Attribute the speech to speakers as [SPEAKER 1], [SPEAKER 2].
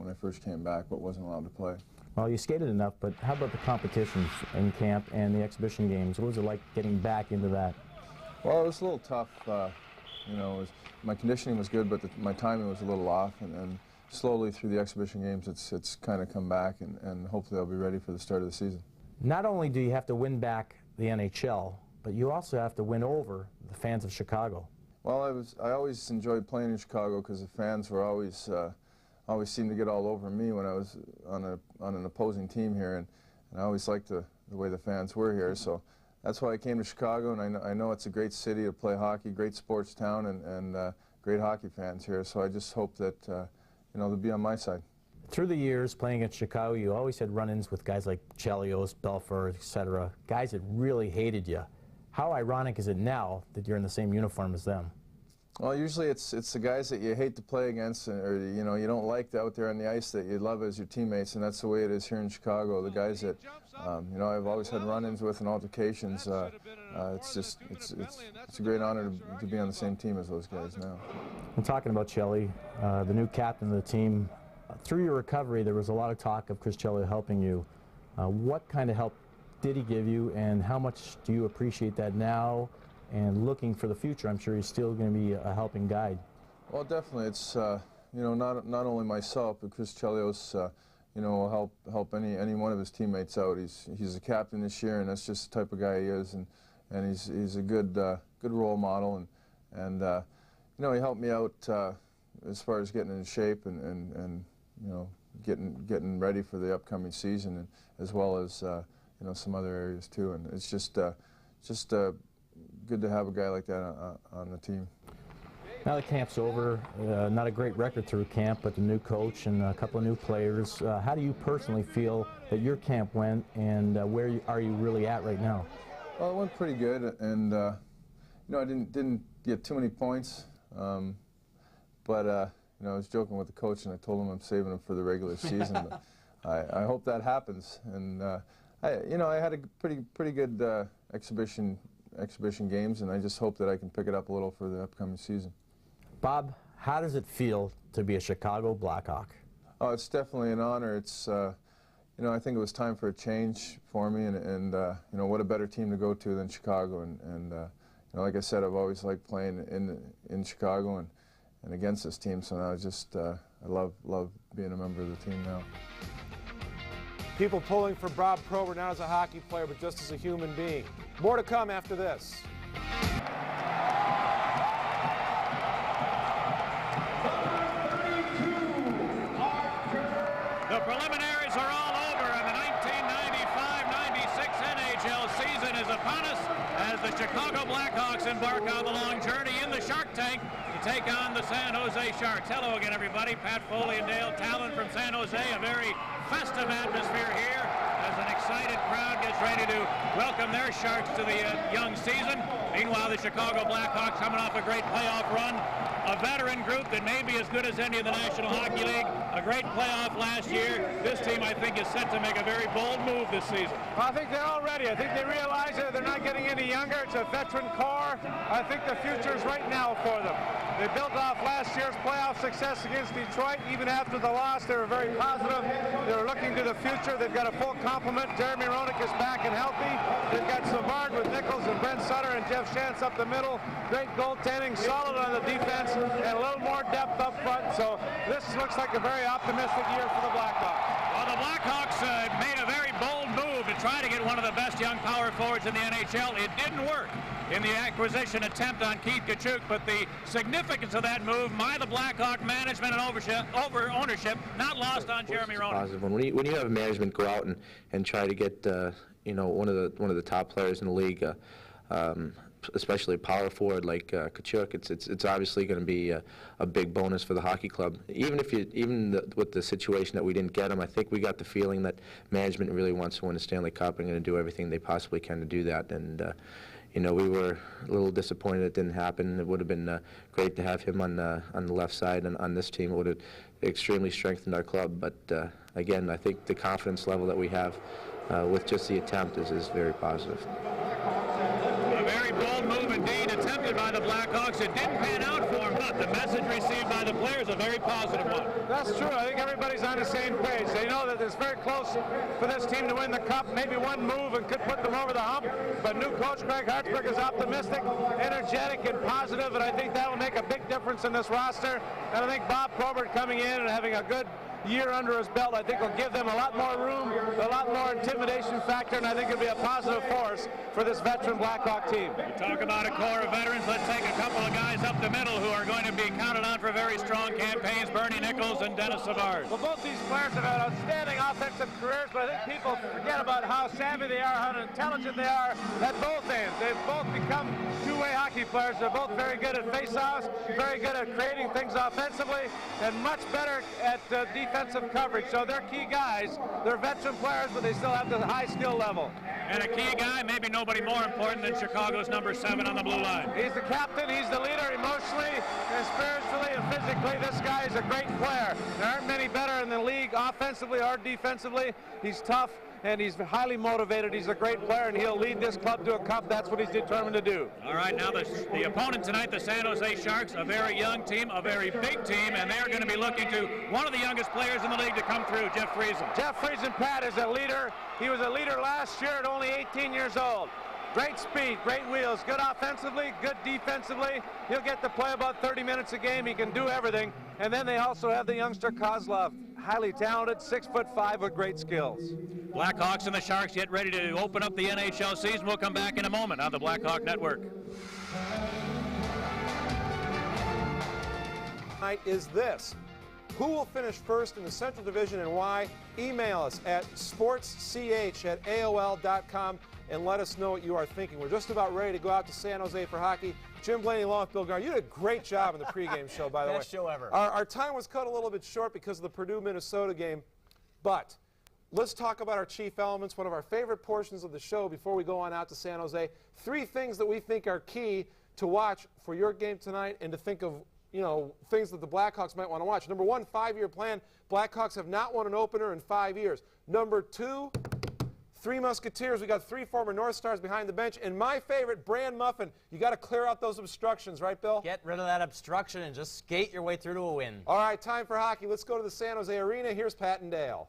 [SPEAKER 1] when I first came back, but wasn't allowed to play.
[SPEAKER 2] Well, you skated enough, but how about the competitions in camp and the exhibition games? What was it like getting back into that?
[SPEAKER 1] Well, it was a little tough. You know, my conditioning was good, but my timing was a little off, and slowly through the exhibition games, it's kind of come back, and hopefully I'll be ready for the start of the season.
[SPEAKER 2] Not only do you have to win back the NHL, but you also have to win over the fans of Chicago.
[SPEAKER 1] Well, I always enjoyed playing in Chicago because the fans were always seemed to get all over me when I was on an opposing team here, and I always liked the way the fans were here. So that's why I came to Chicago, and I know it's a great city to play hockey, great sports town, and great hockey fans here. So I just hope that you know, they'll be on my side.
[SPEAKER 2] Through the years playing at Chicago, you always had run-ins with guys like Chelios, Belfour, etc., guys that really hated you. How ironic is it now that you're in the same uniform as them?
[SPEAKER 1] Well, usually it's the guys that you hate to play against, or you know, you don't like out there on the ice that you love as your teammates, and that's the way it is here in Chicago. The guys that you know, I've always had run-ins with and altercations. It's a great honor to be on the same team as those guys now.
[SPEAKER 2] I'm talking about Chelly, the new captain of the team. Through your recovery, there was a lot of talk of Chris Chelly helping you. What kind of help did he give you, and how much do you appreciate that now? And looking for the future, I'm sure he's still going to be a helping guide.
[SPEAKER 1] Well, definitely. It's you know, not only myself, but Chris Chelios, you know, will help any one of his teammates out. He's a captain this year, and that's just the type of guy he is, and he's a good role model, and you know, he helped me out as far as getting in shape and you know, getting ready for the upcoming season, and as well as you know, some other areas too. And it's just good to have a guy like that on the team.
[SPEAKER 2] Now that camp's over, not a great record through camp, but the new coach and a couple of new players. How do you personally feel that your camp went, and where are you really at right now?
[SPEAKER 1] Well, it went pretty good, and you know, I didn't get too many points, but you know, I was joking with the coach, and I told him I'm saving him for the regular season. But I hope that happens, and you know, I had a pretty good exhibition games, and I just hope that I can pick it up a little for the upcoming season. Bob,
[SPEAKER 2] how does it feel to be a Chicago Blackhawk?
[SPEAKER 1] Oh, it's definitely an honor. It's you know, I think it was time for a change for me, and you know, what a better team to go to than Chicago, and you know, like I said, I've always liked playing in Chicago and against this team, so now I just I love being a member of the team now.
[SPEAKER 3] People pulling for Bob Probert, not as a hockey player, but just as a human being. More to come after this.
[SPEAKER 4] The preliminaries are all over, and the 1995-96 NHL season is upon us as the Chicago Blackhawks embark on the long journey in the Shark Tank to take on the San Jose Sharks. Hello again, everybody. Pat Foley and Dale Talon from San Jose. A very festive atmosphere here as an excited crowd gets ready to welcome their Sharks to the young season. Meanwhile, the Chicago Blackhawks coming off a great playoff run. A veteran group that may be as good as any in the National Hockey League. A great playoff last year. This team, I think, is set to make a very bold move this season.
[SPEAKER 3] I think they're all ready. I think they realize that they're not getting any younger. It's a veteran core. I think the future is right now for them. They built off last year's playoff success against Detroit. Even after the loss, they were very positive. They were looking to the future. They've got a full complement. Jeremy Roenick is back and healthy. They've got Savard with Nichols and Brent Sutter and Jeff Shantz up the middle. Great goaltending, solid on the defense, and a little more depth up front. So this looks like a very optimistic year for the Blackhawks.
[SPEAKER 4] Well, the Blackhawks made a very bold move to try to get one of the best young power forwards in the NHL. It didn't work in the acquisition attempt on Keith Tkachuk, but the significance of that move by the Blackhawk management and ownership not lost on Jeremy Roenick.
[SPEAKER 5] Positive one. When you have management go out and try to get you know, one of the top players in the league, especially a power forward like Tkachuk, it's obviously going to be a big bonus for the hockey club. With the situation that we didn't get him, I think we got the feeling that management really wants to win the Stanley Cup and going to do everything they possibly can to do that. And you know, we were a little disappointed it didn't happen. It would have been great to have him on the left side and on this team. It would have extremely strengthened our club. But again, I think the confidence level that we have with just the attempt is very positive.
[SPEAKER 4] A very bold move indeed attempted by the Blackhawks. It didn't pan out for them, but but the message received by the players is a very positive one.
[SPEAKER 3] That's true. I think everybody's on the same page. They know that it's very close for this team to win the Cup. Maybe one move and could put them over the hump. But new coach Craig Hartsburg is optimistic, energetic, and positive, and I think that will make a big difference in this roster. And I think Bob Probert coming in and having a good year under his belt, I think will give them a lot more room, a lot more intimidation factor, and I think it'll be a positive force for this veteran Blackhawk team.
[SPEAKER 4] You talk about a core of veterans. Let's take a couple of guys up the middle who are going to be counted on for very strong campaigns, Bernie Nichols and Dennis Savard.
[SPEAKER 3] Well, both these players have had outstanding offensive careers, but I think people forget about how savvy they are, how intelligent they are at both ends. They've both become two-way hockey players. They're both very good at face-offs, very good at creating things offensively, and much better at defensive coverage. So they're key guys. They're veteran players, but they still have the high skill level.
[SPEAKER 4] And a key guy, maybe nobody more important than Chicago's number 7 on the blue line.
[SPEAKER 3] He's the captain, he's the leader emotionally and spiritually and physically. This guy is a great player. There aren't many better in the league offensively or defensively. He's tough and he's highly motivated. He's a great player and he'll lead this club to a cup. That's what he's determined to do.
[SPEAKER 4] All right, now the opponent tonight, the San Jose Sharks, a very young team, a very big team, and they're going to be looking to one of the youngest players in the league to come through, Jeff Friesen.
[SPEAKER 3] Jeff Friesen, Pat, is a leader. He was a leader last year at only 18 years old. Great speed, great wheels, good offensively, good defensively. He'll get to play about 30 minutes a game. He can do everything. And then they also have the youngster Kozlov, highly talented, 6'5" with great skills.
[SPEAKER 4] Blackhawks and the Sharks get ready to open up the NHL season. We'll come back in a moment on the Blackhawk Network.
[SPEAKER 6] Tonight is this. Who will finish first in the Central Division and why? Email us at sportsch@aol.com and let us know what you are thinking. We're just about ready to go out to San Jose for hockey. Jim Blaney, along with Bill Garner, you did a great job in the pregame show, by the way.
[SPEAKER 7] Best show ever.
[SPEAKER 6] Our time was cut a little bit short because of the Purdue-Minnesota game, but let's talk about our chief elements, one of our favorite portions of the show before we go on out to San Jose. 3 things that we think are key to watch for your game tonight and to think of, you know, things that the Blackhawks might want to watch. Number 1, 5-year plan. Blackhawks have not won an opener in 5 years. Number 2, 3 Musketeers. We got 3 former North Stars behind the bench. And my favorite, Bran Muffin. You got to clear out those obstructions, right, Bill?
[SPEAKER 7] Get rid of that obstruction and just skate your way through to a win.
[SPEAKER 6] All right, time for hockey. Let's go to the San Jose Arena. Here's Pat and Dale.